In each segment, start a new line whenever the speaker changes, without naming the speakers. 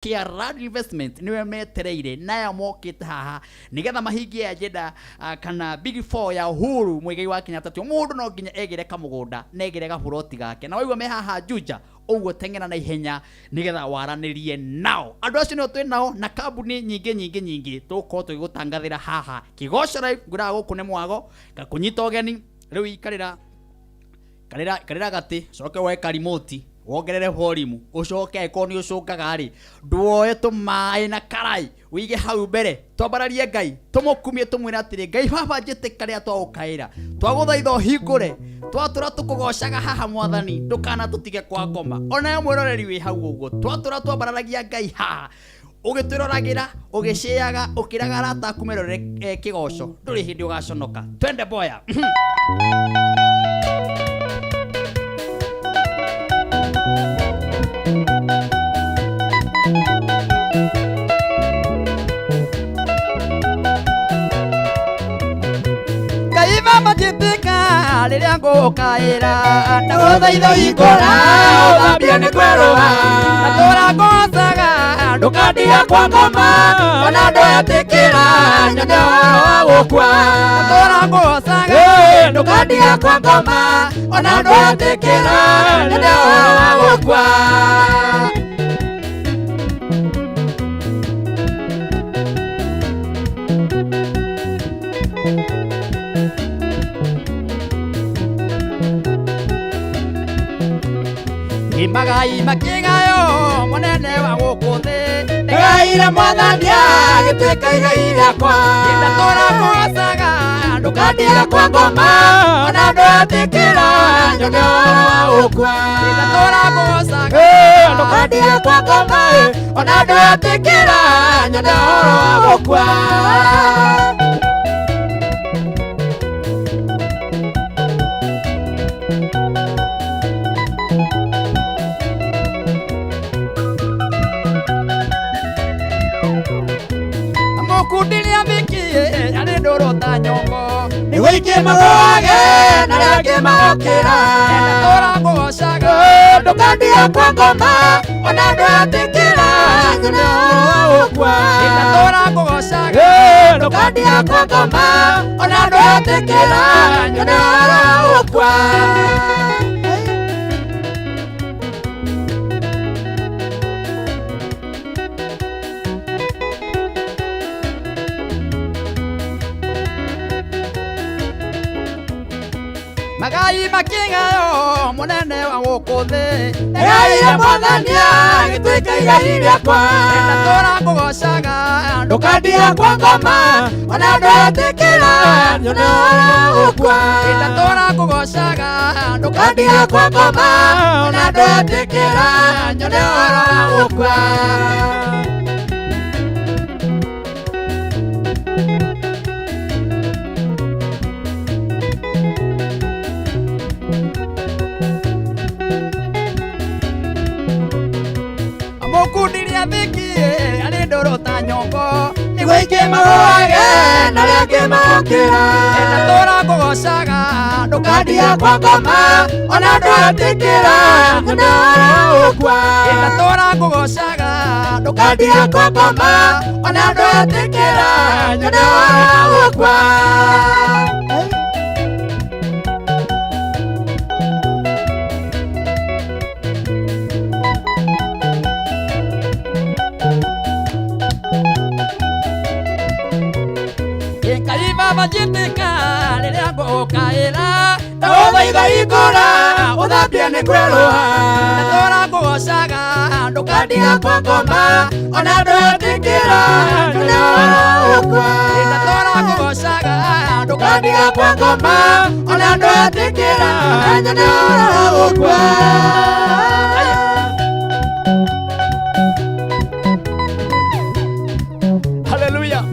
Kiarad Investment niwe metereire naya mokite haha nigetha mahingie agenda kana Big 4 ya Uhuru Muigai wa Kenyatta tio mundu no nginya egire kamugunda negire gaburoti gake na waigua me haha Juja uguo tengena na ihenya nigetha waranirie nao andu acio no twi nao na kambuni nyingi tuko tugigutangathira haha Kigosho Live ngura guku ne mwago gakunyita ogeni riu ikarira karira gati coke we karimoti wongerere volume ucoke ko ni ucungaga ri nduoye tumai na karai wige hau mbere twambararie Ngai tumukumie tumwira atiri Ngai baba njite karia twaukaira twaguthaitha hingure twatura tukugocaga haha mwathani ndukana tutige kwa ngoma ona mwiroreri wi hau uguo twatura twambararagia Ngai haha ugitwiragira ugishiaga ukiraga rata kumerorere Kigosho nduri hindi ugaconoka twende boya Mama jitika liria ngukaira ndaguthaitha ikora uthambie ni kweruha ndatura ngocaga ndukandiga kwa ngoma ona nduetikira nyone wa gukua ndatura ngocaga ndukandiga kwa ngoma ona nduetikira nyone wa gukua Magai makigayo munene wa gukuthi ndegaire mwathania gituika igai riakwa ndatura ngocaga ndukandiga kwa ngoma ona nduetikira nyone wa gukua ndatura ngocaga ndukandiga kwa ngoma ona nduetikira nyone wa gukua Kudilia mikie yari ndoro ta nyongo ni wiki magoage na rage maokira ndatura ngocaga ndukandia kwa ngoma ona nduetikira nyone wa gukua ndatura ngocaga ndukandia kwa ngoma ona nduetikira nyone wa gukua Magai makigayo munene wa gukuthi ndegaire mwathania gituika igai riakwa ndatura ngocaga ndukandia kwa ngoma ona nduetikira nyone wa gukua ndatura ngocaga ndukandia kwa ngoma ona nduetikira nyone wa gukua Kudilia mikie yari ndoro ta nyongo ni wiki magoage na rage maokira ndatura ngocaga ndukandia kwa ngoma ona nduetikira nyone wa gukua ndatura ngocaga ndukandia kwa ngoma ona nduetikira nyone wa gukua Majitika liria ngukaira ndaguthaitha ikora uthambie ni kweruha ndatura ngocaga ndukandiga kwa ngoma ona nduetikira nyone wa gukua ndatura ngocaga ndukandiga kwa ngoma ona nduetikira nyone wa gukua Hallelujah.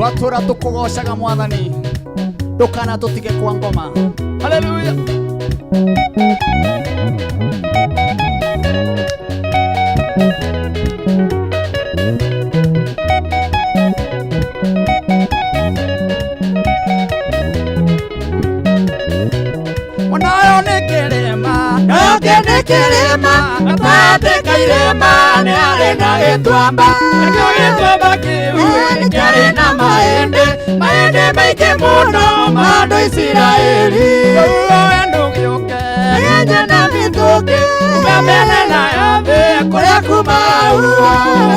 turatura tukugocaga Mwathani ndukana tutige kwa ngoma. Haleluya. Mwanayo nĩ kĩrĩma, nake nĩ kĩrĩma, gatagatĩ ka irĩma nĩ harĩ na gĩtuamba, nakĩo gĩtuamba kĩu kĩarĩ na mahĩndĩ maingĩ mũno ma andũ Isiraeli. Ũguo we ndũgĩũke nĩenje na mĩtũkĩ ũkamene nayo thĩ kũrĩa kuma ũguo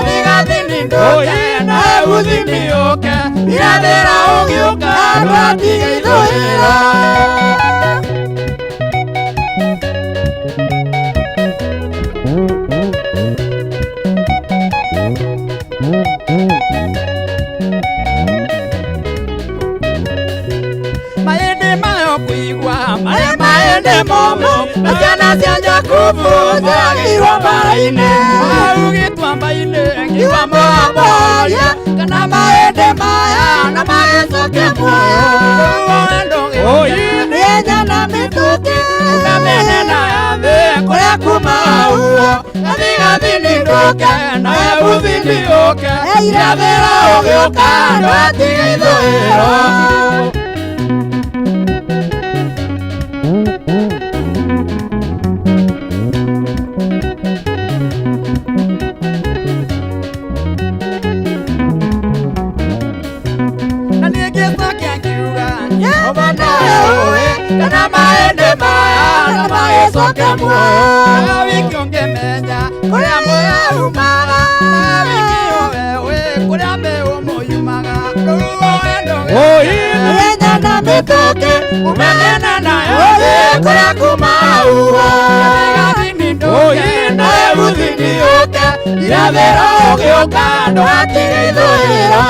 thĩgathini ndũke na ũthini ũke irathĩra ũgĩũka andũ atige ithũĩro. Mahĩndĩ momũ na ciana cia Jakubu ciagĩirwo mbara-inĩ, hau gĩtuamba-inĩ ngiuga moboria kana mahĩndĩ maya na magĩcoke muoyo. Ũguo nĩenja na mĩtũkĩ ũkamene nayo thĩ kũrĩa kuma ũguo gathigathini ndũke nawe ũthini ũke irathĩra ũgĩũka andũ atige ithũĩro. Kana mahĩndĩ maya na magĩcoke muoyo, wiki ũngĩmenya kũrĩa muoyo umaga, wiki ũĩ kũrĩa mĩhũmũ yumaga. Nĩenja na mĩtũkĩ ũkamene nayo thĩ kũrĩa kuma ũguo thĩgathini ndũke nawe ũthini ũke irathĩra ũgĩũka andũ atige ithũĩro.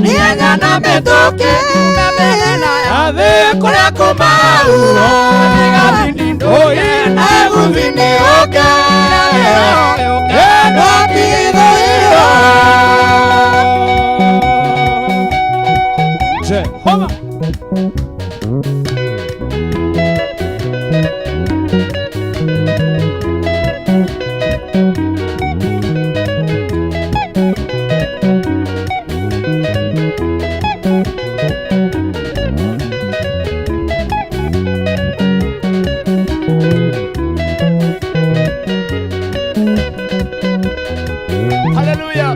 Nĩenja na mĩtũkĩ ũkamene nayo thĩ kũrĩa kuma ũguo thĩgathini ndũke nawe ũthini ũke irathĩra ũgĩũka andũ atige ithũĩro. Jehova. Hallelujah.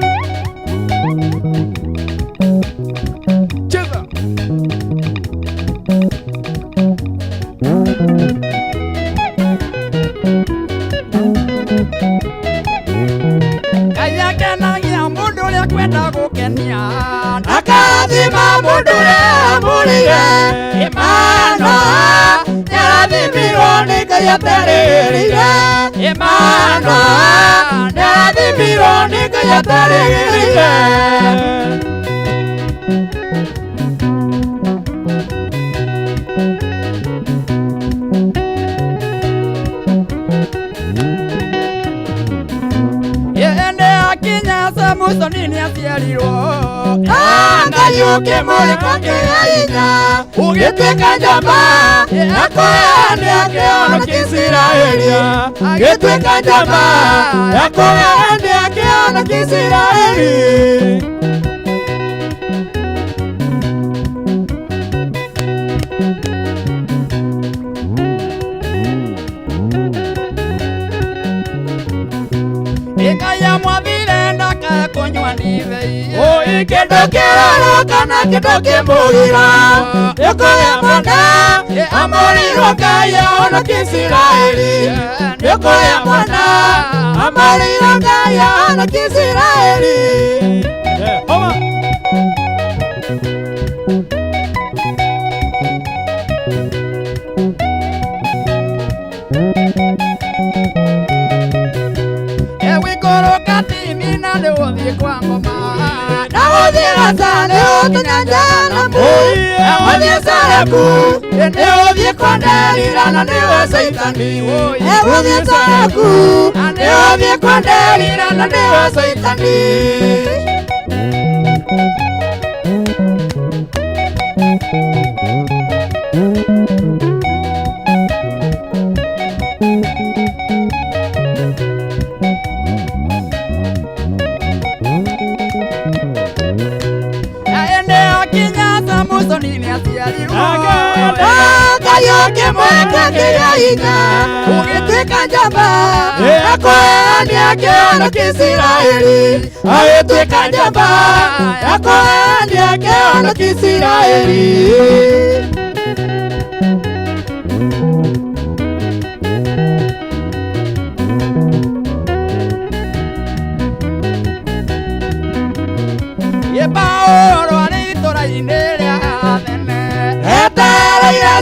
Cheza. Ayakenagia mũndũ ũrĩa kwenda gũkenia, akarathima mũndũ ũrĩa amũrire. Emmanuel nĩarathimirwo nĩ Ngai atarĩrĩire. Emmanuel nĩarathimirwo nĩ Ngai atarĩrĩire. Musoni nĩaciarirwo Ngai ũkĩmũrĩka kĩrĩa hinya, ũgĩtuĩka njamba yakũheane akĩhonokia Isiraeli, ũgĩtuĩka njamba yakũheane akĩhonokia Isiraeli. Ikaya mwavile ndaka konywa ndivei, kĩndũ kĩraro kana kĩndũ kĩmũgira, nĩũkũrĩa mwana amũrirwo Ngai ahonokia Isiraeli, nĩũkũrĩa mwana amũrirwo Ngai ahonokia Isiraeli. Wĩkũrũka timi na ndũgũthiĩ kwa ngoma, na
Gatane Otanyana Mui Ewadhi Saraku Ewadhi Kondeli na niwe Saitani Ewadhi Saraku Ewadhi Kondeli na niwe Saitani Kayoke mwaka kiraina Ugitwika njamba Yakoani akeona Kisiraeli Agitwika njamba Yakoani akeona Kisiraeli Yepaoro alitora inerea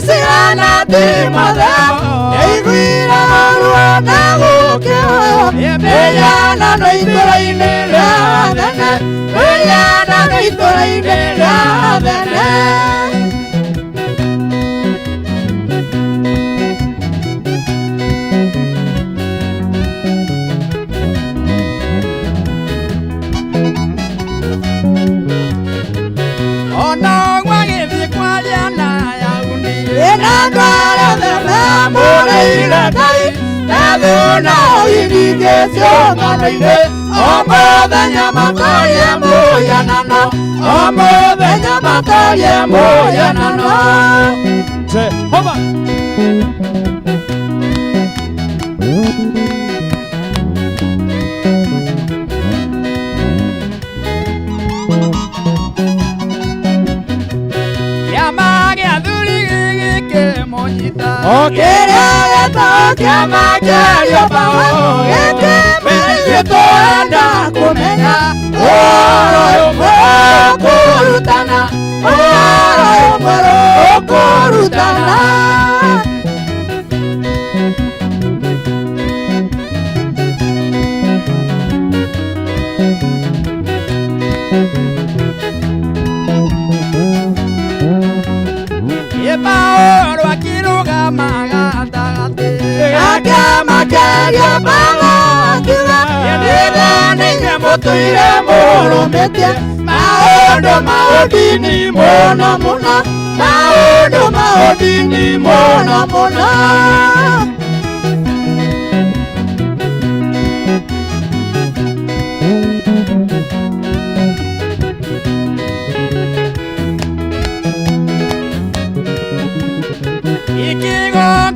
Sihana Timoteo Eiguira Ruana Gukeo Eyana no itora inera Dene Eyana no itora inera Dene Naduna inigesyo nganaine Omodenya makaye moya nano Omodenya makaye moya nano Jehova Yamage aduli ke monyita Okere tokia makeyo bao Eke meyetoenda kumenya Oro yomoro kurutana Oro yomoro kurutana Yepaoro akiruga magatagate Agama keria bagakiga Yedane mutuire murumetie Maondo maodini mona mona Maondo maodini mona mona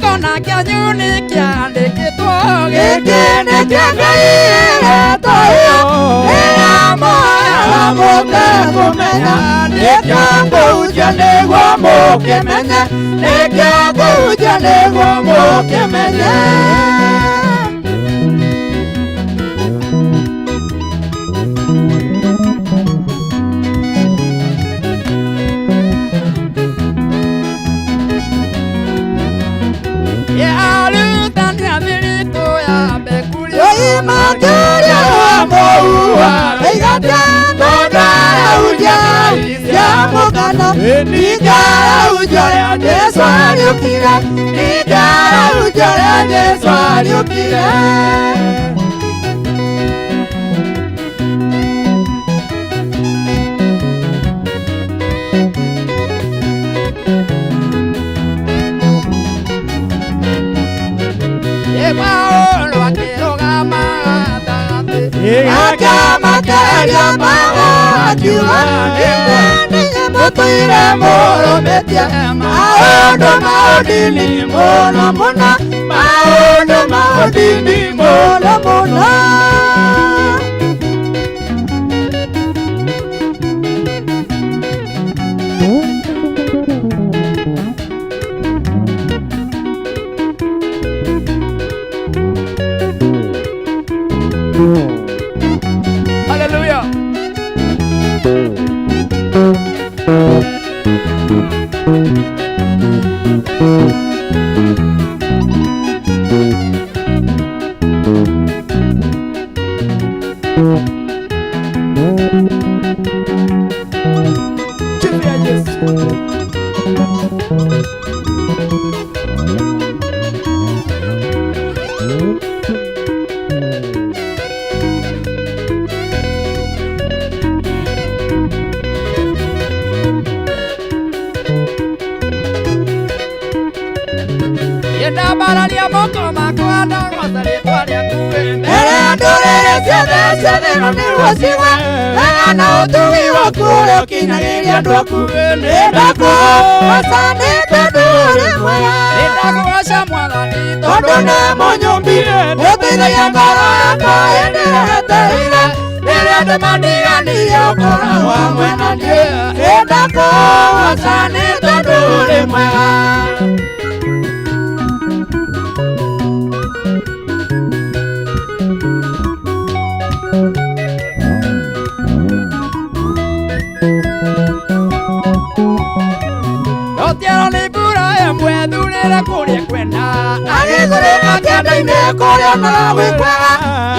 Kona kia nyuni kia ndikitwo Gikini kia ngaire toyo Ea moya muke kumenya Nikia kuja niguo mukimenya Nikia kuja niguo mukimenya Materia moua Eigata Todara uja Ya mokana Nigara uja Deswari ukira Nigara uja Deswari ukira Agama keria bagakiga Mutuire murumetie Maondo maodini mona mona Maondo maodini mona mona Hallelujah. ciothe no nĩguo cigwe wega na ũtugi waku ũrĩa ũkinagĩria andũ aku nĩndakũgoca nĩ tondũ ũrĩ mwega nĩndakũgoca Mwathani tondũ nĩ mũnyũmbi nĩũteithagia ngoro yakwa hĩndĩ ĩrĩa wetereire rĩrĩa andũ mandiganĩirie ũkoragwo hamwe na niĩ nĩndakũgoca nĩ tondũ ũrĩ mwega kũrĩa kwenda agĩthũrĩra kĩanda-inĩ kũrĩa nagwĩkwega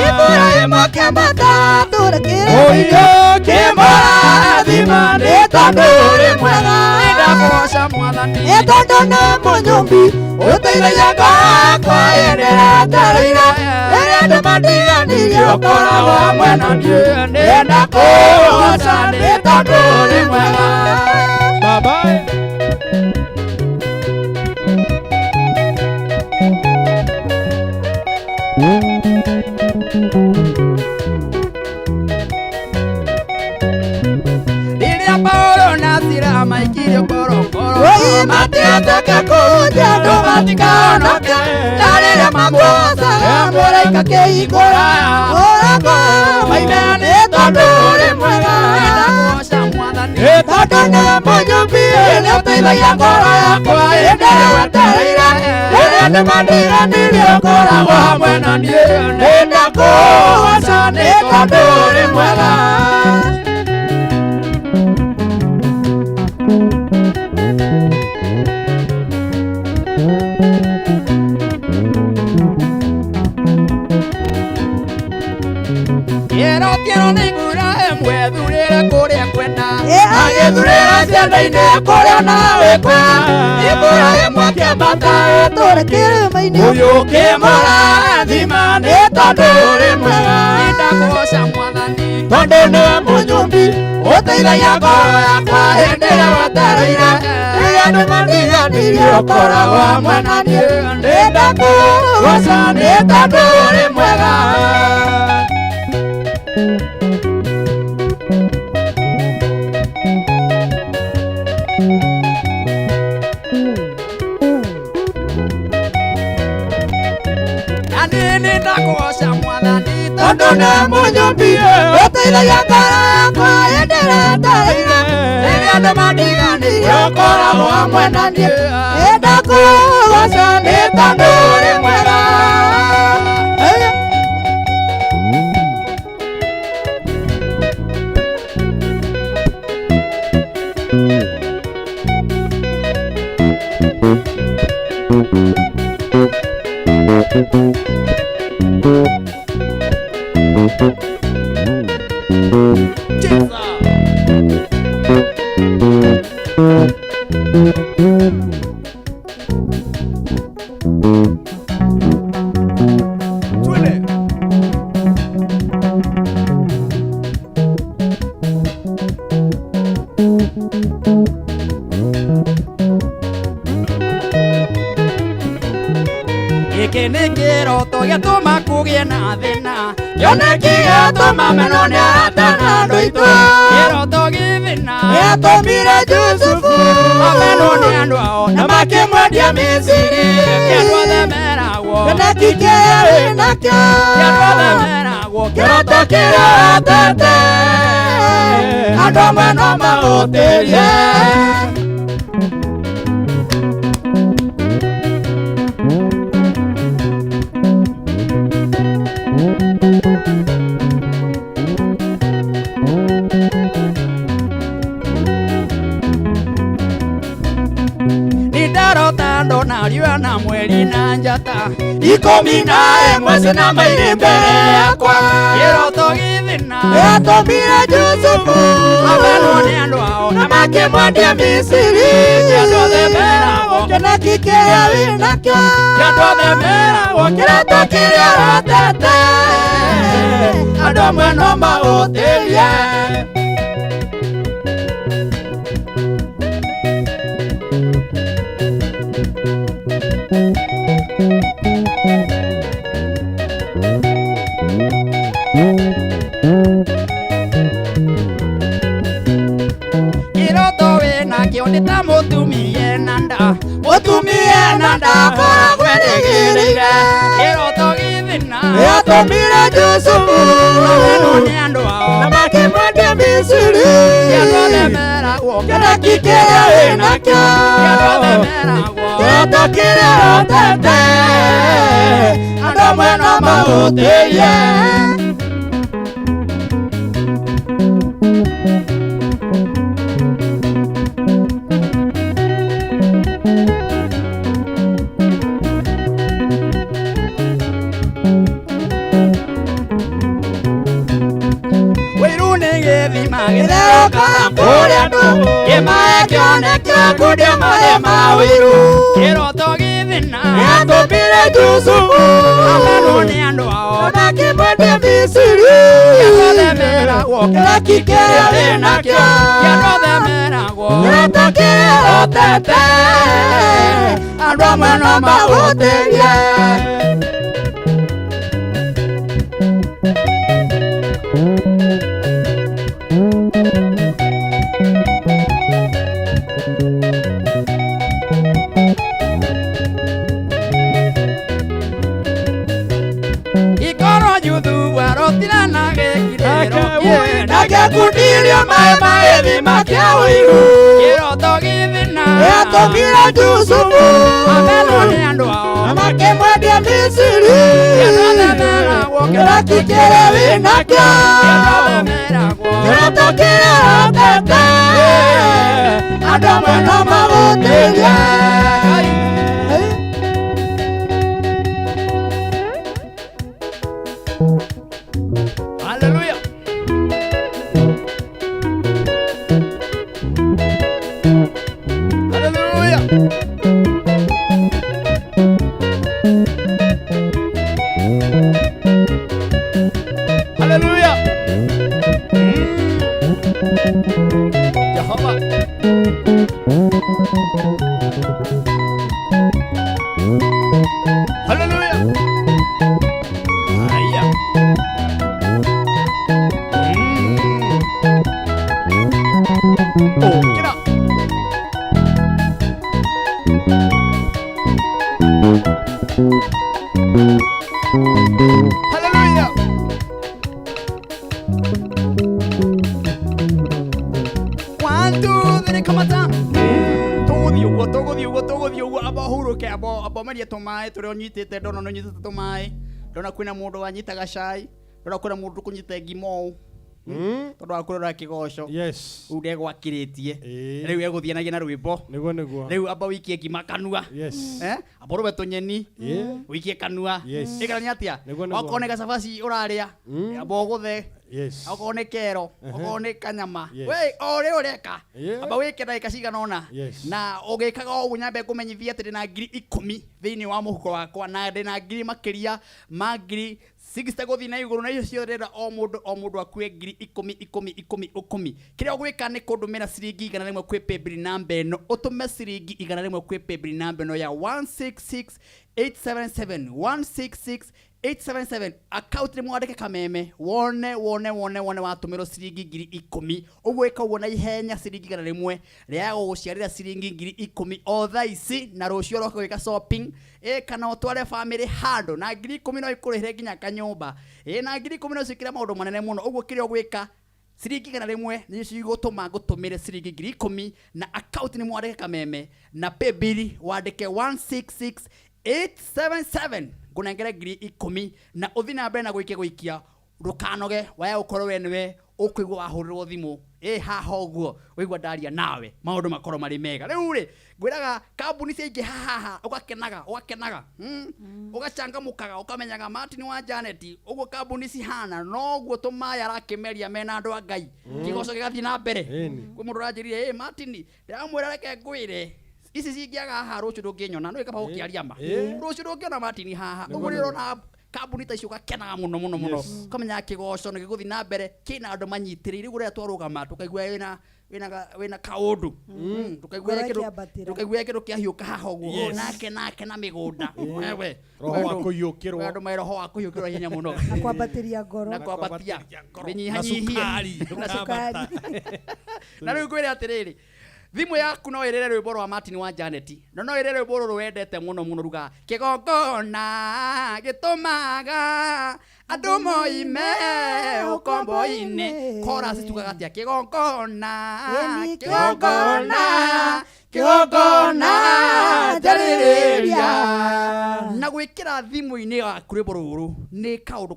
ibũra ĩmwe kĩambata tũrĩkĩre ũiyo kĩmũrathima nĩ tondũ ũrĩ mwega nĩndakũgoca Mwathani nĩ tondũ nĩ mũnyũmbi ũteithagia ngoro yakwa hĩndĩ ĩrĩa wetereire rĩrĩa andũ mandiganĩirie ũkoragwo hamwe na niĩ nĩndakũgoca nĩ tondũ ũrĩ mwega Baba Rĩrĩa Paulo na Sila maikirio korokoro matiataka kũhunjia andũ matikahonoke na rĩrĩa mamuocaga mũraika kĩhingũra ũrako maime nĩ tondũ ũrĩ mwega nĩndakũgoca Mwathani nĩ tondũ nĩ mũnyũmbi nĩũteithagia ngoro yakwa hĩndĩ ĩrĩa wetereire rĩrĩa andũ mandiganĩirie ũkoragwo hamwe na niĩ nĩndakũgoca nĩ tondũ ũrĩ mwega Quiero ninguna mwethurĩre kũrĩa kwenda agĩthurĩra cianda-inĩ kũrĩa nagwĩkwega ibũra ĩmwe kĩambata tũrĩ kĩrĩma-inĩ ũyũ kĩmũrathima nĩ tondũ ũrĩ mwega nĩndakũgoca Mwathani tondũ nĩ mũnyũmbi ũteithagia ngoro yakwa hĩndĩ ĩrĩa wetereire rĩrĩa andũ mandiganĩirie ũkoragwo hamwe na niĩ nĩndakũgoca nĩ tondũ ũrĩ mwega nĩndakũgoca Mwathani tondũ nĩ mũnyũmbi ũteithagia ngoro yakwa hĩndĩ ĩrĩa wetereire rĩrĩa andũ mandiganĩirie ũkoragwo hamwe na niĩ nĩndakũgoca nĩ tondũ ũrĩ mwega Gĩkĩ nĩ kĩroto gĩatũma kũgĩe na thĩna kĩoneki gĩatũma menwo nĩ arata na andũ aitũ kĩroto gĩthĩna gĩatũmire Jusufu amenwo nĩ andũ ao na makĩmwendia Misiri kĩandũ othe meragwo kĩoneki kĩrĩa wĩnakĩo kĩandũ othe meragwo kĩroto kĩrĩa wetete andũ amwe no maũtĩrie ndona riũa na mweri na njata 11 ciana mairĩ mbere yakwa kĩroto gĩthĩna gĩatũmire Jusufu amenwo nĩ andũ ao na makĩmwendia Misiri kĩandũ othe meragwo kĩoneki kĩrĩa wĩnakĩo kĩandũ othe meragwo kĩroto kĩrĩa wetete andũ amwe no maũtĩrie yatumire Yusufu
Ameno ni andu ao
na makimwendia Misiri
Yatwathemeragwo
kĩrĩa kĩrĩa wĩnakĩo
Yatwathemeragwo
gĩtũ kĩrĩa hotete andũ amwe no mahũtĩrie
Gĩtheroka kũrĩa andũ kĩmae kĩonekio kũrĩa marĩ ma wĩru kĩroto gĩthina
yatumire Yusufu
Ameno ni andu ao
na makimwendia Misiri
Yatwathemeragwo
kĩrĩa kĩrĩa wĩnakĩo
Yatwathemeragwo
gĩtũ kĩrĩa hotete andũ amwe no mahũtĩrie
Ikoro juthu warotira na gĩkirĩro
Nagĩkundirio maĩ ma gĩthima kĩa ũiru
kĩroto gĩthina
yatumire Yusufu
Ameno ni andu ao
na makimwendia Misiri
Yatwathemeragwo
kĩrĩa kĩrĩa wĩnakĩo
Yatwathemeragwo
gĩtũ kĩrĩa hotete andũ amwe no mahũtĩrie
Hallelujah. Hallelujah. Hallelujah. Jehovah. Hallelujah. Aya. Oh, get up. Hallelujah. One, two, three, come on down. Toguthi uguo aba huruke aba maria tumae turi onyitite ndona no nyitite tumae ndona kwina mundu wanyitaga cai ndona kwina mundu kunyite ngimo tondu wa kurora kigoco
Yes.
u ndegwakiritie
Ĩĩ.
riu eguthianagia na rwimbo
Nĩguo.
riu aba wikie ngima kanua
Yes.
aba robe tunyeni
Ĩĩ.
wikie kanua
Yes.
ikarania atia
Nĩguo.
okorwo nĩ gacabaci ũraria aba ũgũthe
Yes.
okorwo nĩ kero okorwo nĩ kanyama
Yes.
we o rĩ ũreka
Yeah.
aba wĩke ndagĩka cigana ũna
Yes.
na ũgĩkaga ũguo nyambe kũmenyithia atĩ ndĩna ngiri 10 thĩinĩ wa mũhuko wakwa na ndĩna ngiri makĩria ma ngiri 60 gũthiĩ na igũrũ na icio ciothe ndĩrenda o mũndũ akue ngiri 10 kĩrĩa ũgwĩka nĩ kũndũmĩra ciringi igana rĩmwe kwĩ paybill namba ĩno ũtũme ciringi igana rĩmwe kwĩ paybill namba ĩno ya 166877 166877 account nĩ mwandĩke kameme wone watũmĩrwo ciringi ngiri 10 ũgwĩka ũguo na ihenya ciringi igana rĩmwe rĩa gũgũciarĩra ciringi ngiri 10 o thaa ici na rũciũ ũroka gwĩka shopping kana ũtware family handũ na ngiri 10 no ikũrĩhĩre nginya kanyũmba na ngiri 10 no ciĩkĩre maũndũ manene mũno ũguo kĩrĩa ũgwĩka ciringi igana rĩmwe nĩ cigũtũma ngũtũmĩre ciringi ngiri 10 na account nĩ mwandĩke kameme na paybill wandĩke 166877 ngũnengere ngiri 10 na ũthi na mbere na gũikia ndũkanoge waya ũkorwo we nĩwe ũkũigua wahũrĩrwo thimũ haha ũguo wĩigua ndaria nawe maũndũ makorwo marĩ mega rĩu rĩ ngwĩraga kambuni ciaingĩ haha ũgakenaga ũgachangamũkaga ũkamenyaga Martin wa Janet ũguo kambuni cihana noguo tũmaya arakĩmeria mena andũ a Ngai kĩgoco gĩgathiĩ na mbere kwĩ mũndũ ũranjĩrire Martin ndĩramwĩra reke ngwĩre ici cingĩaga haha rũciũ ndũngĩnyona nĩ gĩkaba gũkĩaria ma rũciũ ndũngĩona Martin haha ũguo nĩũrona kambuni ta icio gakenaga mũno ũkamenya kĩgoco nĩ gĩgũthiĩ na mbere kĩna andũ manyitĩrĩire rĩu rĩrĩa twarũgama tũkaigua wĩna kaũndũ tũkaigua kĩndũ kĩahiũka haha ũguo nake na mĩgũnda wewe
Roho wa kũhiũkĩrwo.
andũ me roho wa kũhiũkĩrwo ihenya mũno
na kwambatĩria ngoro
na kwambatia
ngoro.
mĩnyihanyihie
Na cukari.
na rĩu ngwĩre atĩrĩrĩ Thimũ yaku no ĩrĩre rwĩmbo rwa Martin wa Janet. No ĩrĩre rwĩmbo rũrũ wendete mũno ruga. Kĩgongona gĩtũmaga andũ moime ũkombo-inĩ. Chorus tugaga atĩa? Kĩgongona njarĩrĩria. Na gwĩkĩra thimũ-inĩ yaku rwĩmbo rũrũ nĩ kaũndũ